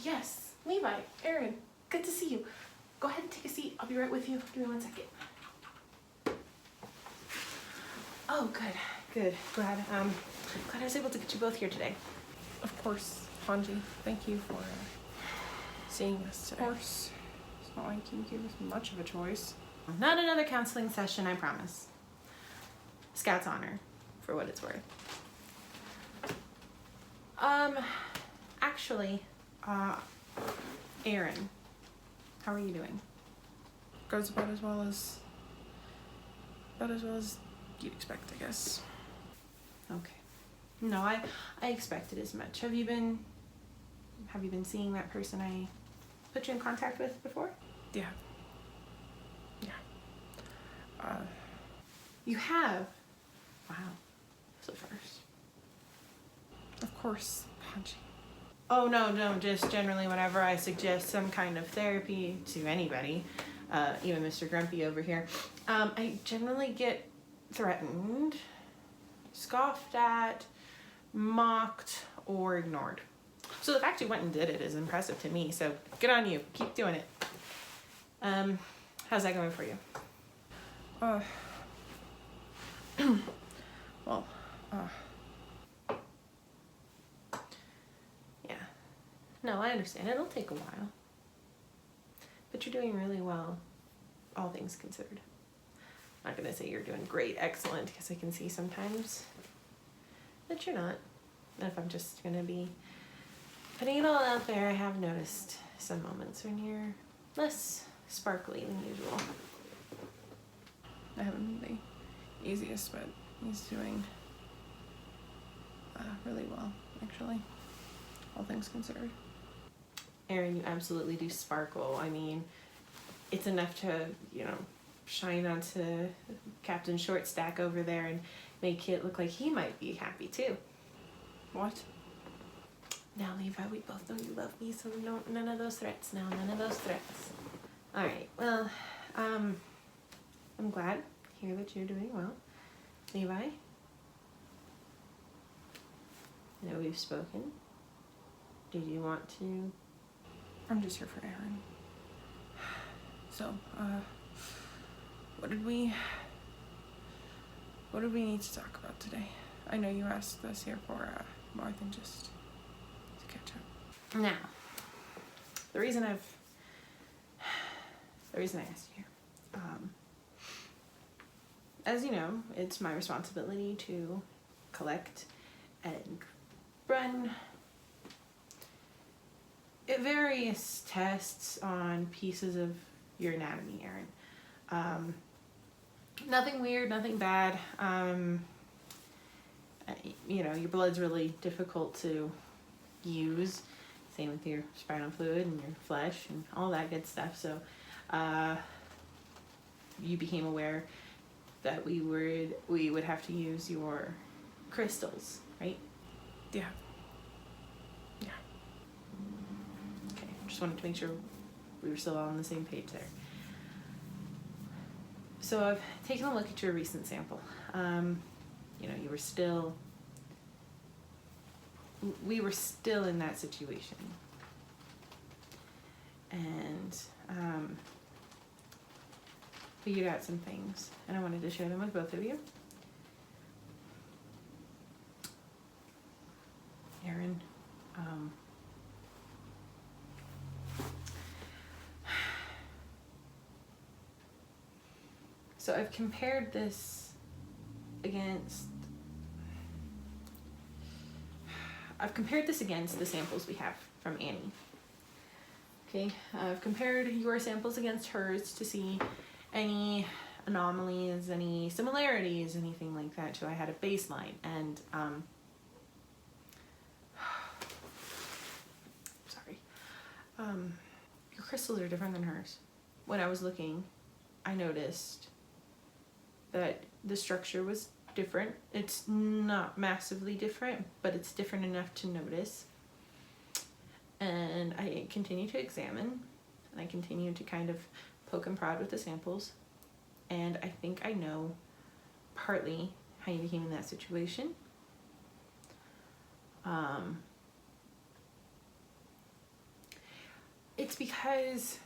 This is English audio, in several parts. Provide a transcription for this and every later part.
Yes, Levi, Eren, good to see you. Go ahead and take a seat. I'll be right with you. Give me 1 second. Oh, good. Glad I was able to get you both here today. Of course, Hanji. Thank you for seeing us today. Of course. It's not like you gave us much of a choice. Not another counseling session, I promise. Scout's honor, for what it's worth. Actually, Eren, how are you doing? Goes about as well as you'd expect, I guess. Okay. No, I expected as much. Have you been seeing that person I put you in contact with before? Yeah. You have? Wow. That's the first. Of course, Hanji. Oh, no, just generally whenever I suggest some kind of therapy to anybody, even Mr. Grumpy over here, I generally get threatened, scoffed at, mocked, or ignored. So the fact you went and did it is impressive to me, so good on you. Keep doing it. How's that going for you? Well, yeah. No, I understand. It'll take a while. But you're doing really well, all things considered. I'm not gonna say you're doing great, excellent, because I can see sometimes that you're not. And if I'm just gonna be putting it all out there, I have noticed some moments when you're less sparkly than usual. I haven't been the easiest, but he's doing really well, actually, all things considered. Eren, you absolutely do sparkle. I mean, it's enough to, shine onto Captain Shortstack over there and make it look like he might be happy too. What? Now, Levi, we both know you love me, so none of those threats now, none of those threats. All right, well, I'm glad to hear that you're doing well. Levi, I know we've spoken. Did you want to? I'm just here for Eren. So, what did we need to talk about today? I know you asked us here for more than just to catch up. Now, the reason I asked you here, as you know, it's my responsibility to collect and run various tests on pieces of your anatomy, Eren. Nothing weird, nothing bad. Your blood's really difficult to use. Same with your spinal fluid and your flesh and all that good stuff. So, you became aware that we would have to use your crystals, right? Yeah. Okay, just wanted to make sure we were still all on the same page there. So I've taken a look at your recent sample. We were still in that situation. And figured out some things, and I wanted to share them with both of you. Eren, so I've compared this against the samples we have from Annie. Okay, I've compared your samples against hers to see any anomalies, any similarities, anything like that. So I had a baseline, and your crystals are different than hers. When I was looking, I noticed that the structure was different. It's not massively different, but it's different enough to notice. And I continue to examine, and I continue to kind of poke and prod with the samples. And I think I know partly how you became in that situation. It's because,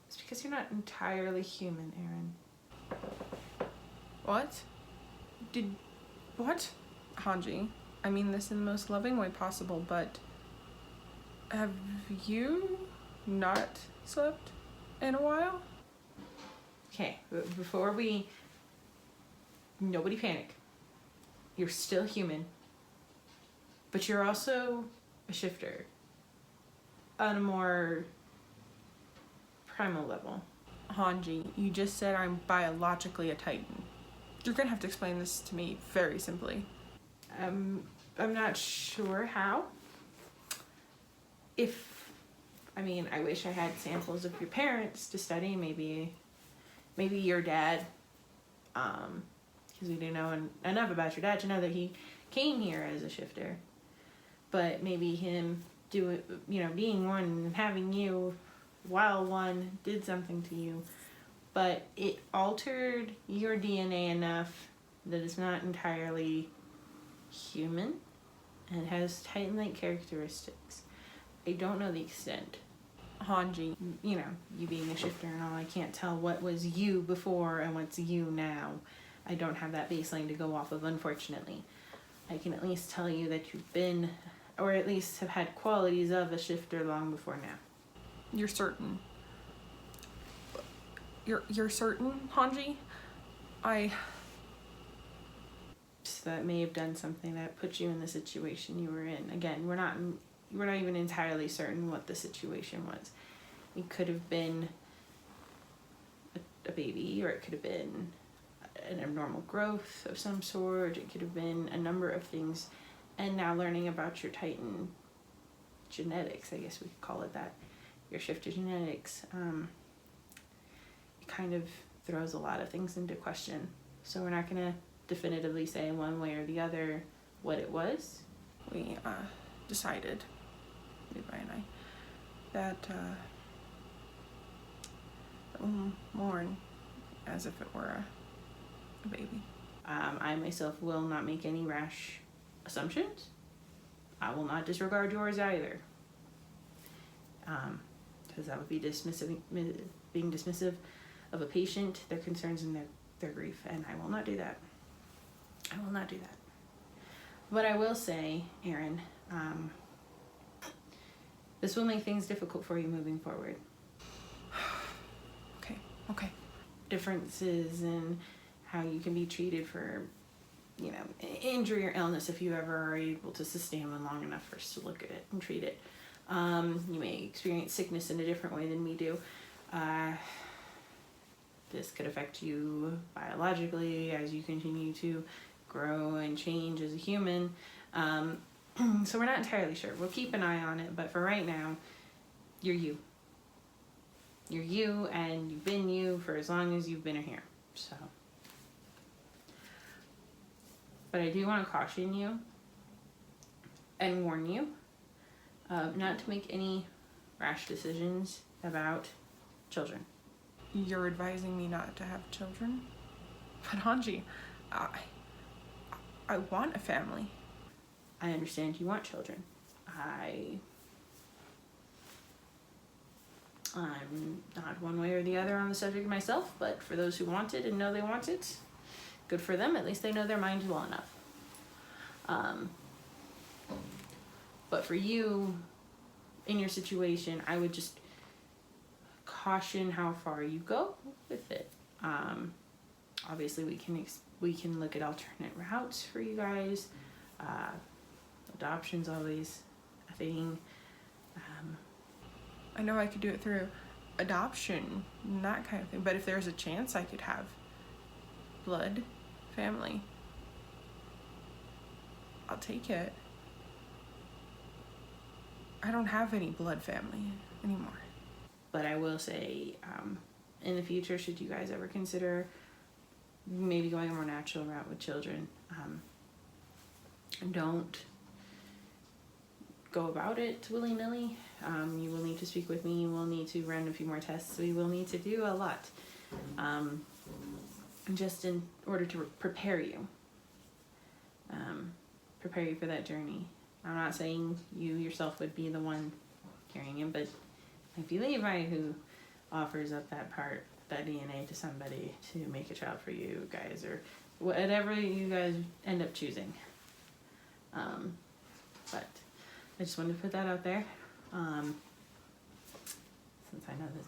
it's because you're not entirely human, Eren. What? What? Hanji, I mean this in the most loving way possible, but have you not slept in a while? Okay, nobody panic. You're still human, but you're also a shifter on a more primal level. Hanji, you just said I'm biologically a Titan. You're gonna have to explain this to me very simply. I'm not sure how. I wish I had samples of your parents to study. Maybe your dad, because we do know enough about your dad to know that he came here as a shifter. But maybe him being one and having you while one did something to you. But it altered your DNA enough that it's not entirely human and has Titan-like characteristics. I don't know the extent. Hanji, You being a shifter and all, I can't tell what was you before and what's you now. I don't have that baseline to go off of, unfortunately. I can at least tell you that you've been, or at least have had qualities of a shifter long before now. you're certain. You're certain, Hanji? So that may have done something that put you in the situation you were in. Again, we're not even entirely certain what the situation was. It could have been a baby, or it could have been an abnormal growth of some sort. It could have been a number of things. And now learning about your Titan genetics, I guess we could call it that, your shifter genetics, it kind of throws a lot of things into question. So we're not going to definitively say one way or the other what it was. We decided, Levi and I, that we'll mourn as if it were a baby. I myself will not make any rash assumptions. I will not disregard yours either. Because that would be being dismissive of a patient, their concerns, and their grief, and I will not do that. I will not do that. But I will say, Eren, this will make things difficult for you moving forward. Okay. Differences in how you can be treated for, injury or illness, if you ever are able to sustain one long enough for us to look at it and treat it. You may experience sickness in a different way than we do. This could affect you biologically as you continue to grow and change as a human. So we're not entirely sure. We'll keep an eye on it, but for right now, you're you. You're you, and you've been you for as long as you've been here. So, but I do want to caution you and warn you not to make any rash decisions about children. You're advising me not to have children? But Hanji, I want a family. I understand you want children. I'm not one way or the other on the subject myself, but for those who want it and know they want it, good for them. At least they know their minds well enough. But for you, in your situation, I would just caution how far you go with it. Obviously, we can look at alternate routes for you guys. Adoption's always a thing. I know I could do it through adoption and that kind of thing, but if there's a chance I could have blood family, I'll take it. I don't have any blood family anymore. But I will say, in the future, should you guys ever consider maybe going a more natural route with children, don't go about it willy-nilly. You will need to speak with me. You will need to run a few more tests. We will need to do a lot, just in order to prepare you prepare you for that journey. I'm not saying you yourself would be the one carrying him, but it might be Levi who offers up that DNA to somebody to make a child for you guys, or whatever you guys end up choosing. But I just wanted to put that out there. Since I know this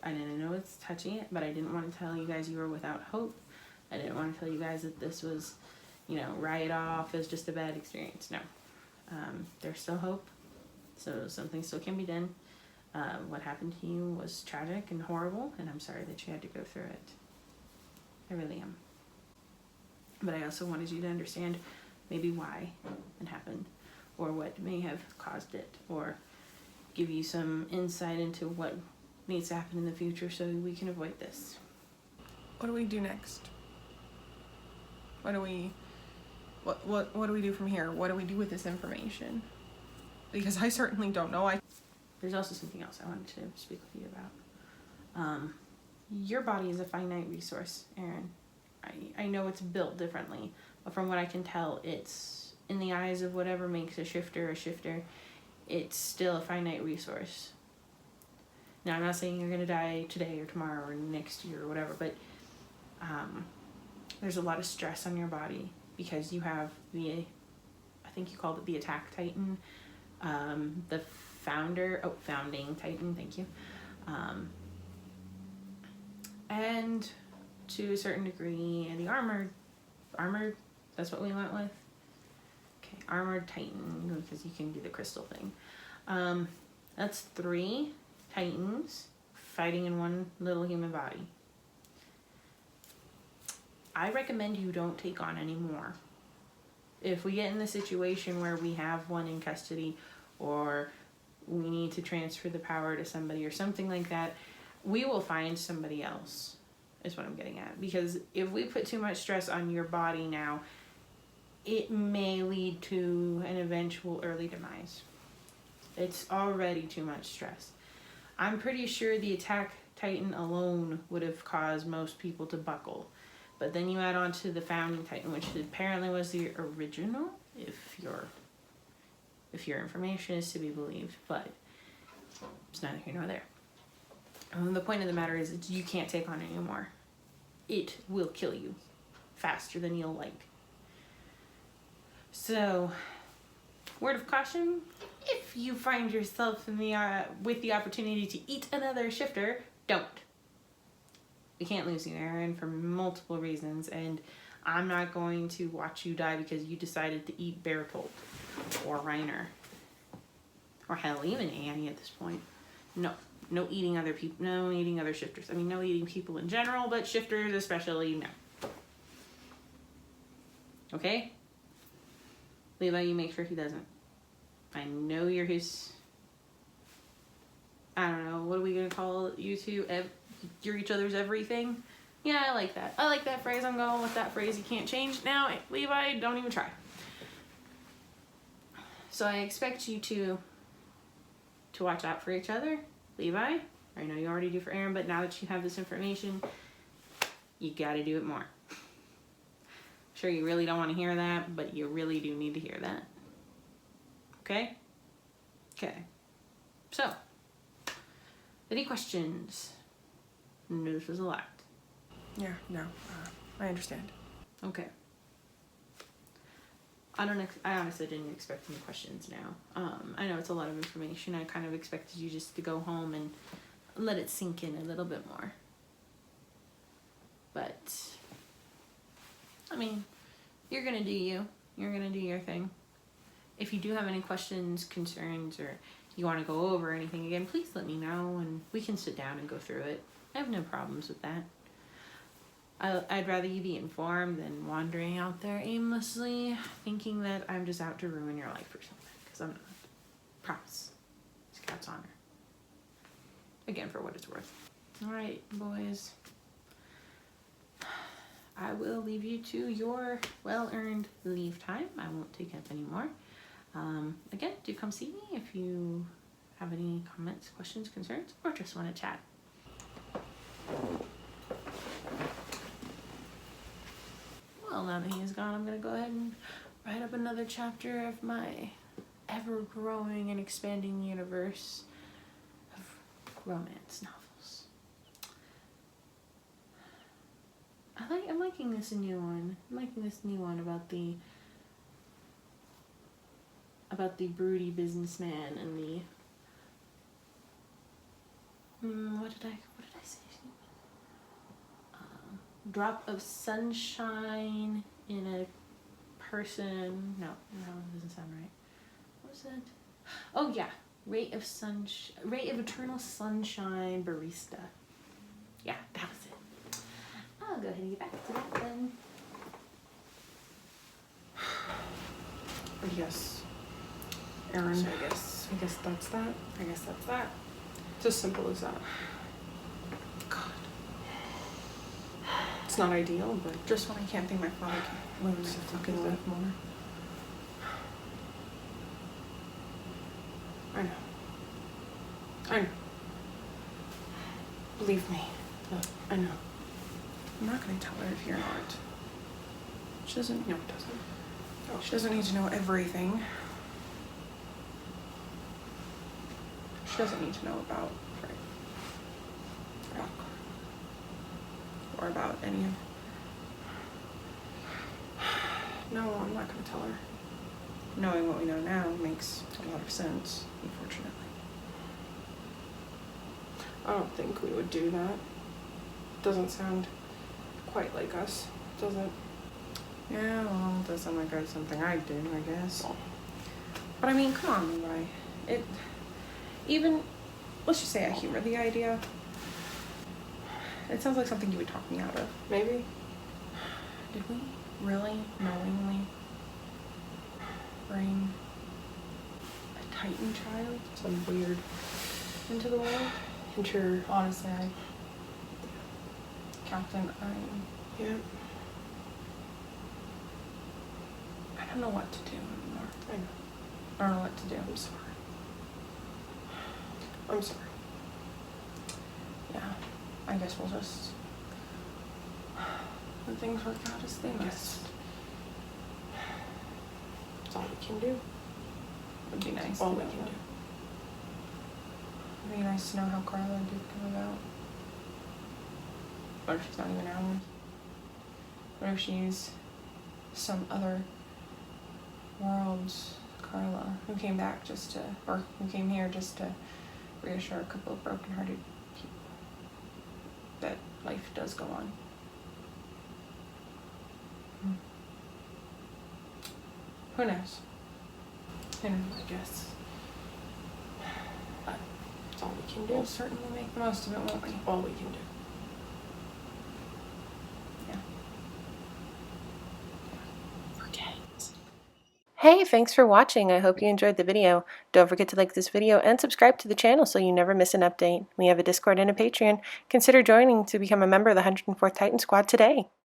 I didn't know it's touchy, but I didn't want to tell you guys you were without hope. I didn't want to tell you guys that this was, write off as just a bad experience. No. There's still hope. So something still can be done. What happened to you was tragic and horrible, and I'm sorry that you had to go through it. I really am. But I also wanted you to understand maybe why it happened, or what may have caused it, or give you some insight into what needs to happen in the future so we can avoid this. What do we do next? What do we do from here? What do we do with this information? Because I certainly don't know. There's also something else I wanted to speak with you about. Your body is a finite resource, Eren. I know it's built differently, but from what I can tell, it's in the eyes of whatever makes a shifter, it's still a finite resource. Now, I'm not saying you're going to die today or tomorrow or next year or whatever, but there's a lot of stress on your body because you have I think you called it the attack titan, the founding titan, thank you. And to a certain degree, the armored, that's what we went with. Okay, armored titan, because you can do the crystal thing. That's 3 titans fighting in one little human body. I recommend you don't take on any more. If we get in the situation where we have one in custody, or we need to transfer the power to somebody or something like that, we will find somebody else, is what I'm getting at. Because if we put too much stress on your body now, it may lead to an eventual early demise. It's already too much stress. I'm pretty sure the attack titan alone would have caused most people to buckle. But then you add on to the founding titan, which apparently was the original, if your information is to be believed, but it's neither here nor there. The point of the matter is that you can't take on anymore. It will kill you faster than you'll like. So, word of caution, if you find yourself in with the opportunity to eat another shifter, don't. We can't lose you, Eren, for multiple reasons, and I'm not going to watch you die because you decided to eat Bertolt or Reiner, or hell, even Annie at this point. No eating other people, no eating other shifters. I mean, no eating people in general, but shifters especially, no. Okay? Levi, you make sure he doesn't. I know you're his, I don't know, what are we gonna call you two? You're each other's everything? Yeah, I like that. I like that phrase. I'm going with that phrase. You can't change now. Levi, don't even try. So I expect you to watch out for each other. Levi, I know you already do for Eren, but now that you have this information, you gotta do it more. Sure, you really don't want to hear that, but you really do need to hear that. Okay? Okay. So, any questions? This was a lot. Yeah, no, I understand. Okay. I honestly didn't expect any questions now. I know it's a lot of information. I kind of expected you just to go home and let it sink in a little bit more. But, I mean, you're gonna do you. You're gonna do your thing. If you do have any questions, concerns, or you want to go over anything again, please let me know and we can sit down and go through it. I have no problems with that. I'd rather you be informed than wandering out there aimlessly, thinking that I'm just out to ruin your life or something, because I'm not. Promise. It's Cat's honor. Again, for what it's worth. Alright, boys. I will leave you to your well-earned leave time. I won't take up any more. Again, do come see me if you have any comments, questions, concerns, or just want to chat. well, now that he is gone, I'm gonna go ahead and write up another chapter of my ever-growing and expanding universe of romance novels. I'm liking this new one. I'm liking this new one about the broody businessman and the what did I say? Drop of sunshine in a person. No, that doesn't sound right. What was that? Oh yeah, ray of eternal sunshine barista. Yeah, that was it. I'll go ahead and get back to that then. Yes, Eren. So I guess that's that. I guess that's that. It's as simple as that. God. It's not ideal, but just when I can't think my father can learn to fucking live more. I know. Believe me. Look, I know. I'm not gonna tell her if you're not. She doesn't. No, it doesn't. Oh, she doesn't need to know everything. She doesn't need to know about Rock. Or about any of. No, I'm not gonna tell her. Knowing what we know now makes a lot of sense, unfortunately. I don't think we would do that. Doesn't sound quite like us, does it? Yeah, well, it does sound like something I'd do, I guess. But I mean, come on, Levi. Let's just say I humor the idea. It sounds like something you would talk me out of. Maybe? Did we really, knowingly bring a Titan child, some weird, into the world? Honestly, Captain, yeah. I don't know what to do anymore. I don't know what to do. I'm sorry. Yeah, I guess we'll just, when things work out as they must. That's all we can do. It'd be nice. All we can do. It'd be nice to know how Carla did come about. What if she's not even ours? What if she's some other world's Carla who came back who came here just to reassure a couple of broken-hearted people that life does go on. Who knows? Who knows, I guess. But that's all we can do. We'll certainly make the most of it, won't we? All we can do. Hey, thanks for watching. I hope you enjoyed the video. Don't forget to like this video and subscribe to the channel so you never miss an update. We have a Discord and a Patreon. Consider joining to become a member of the 104th Titan Squad today.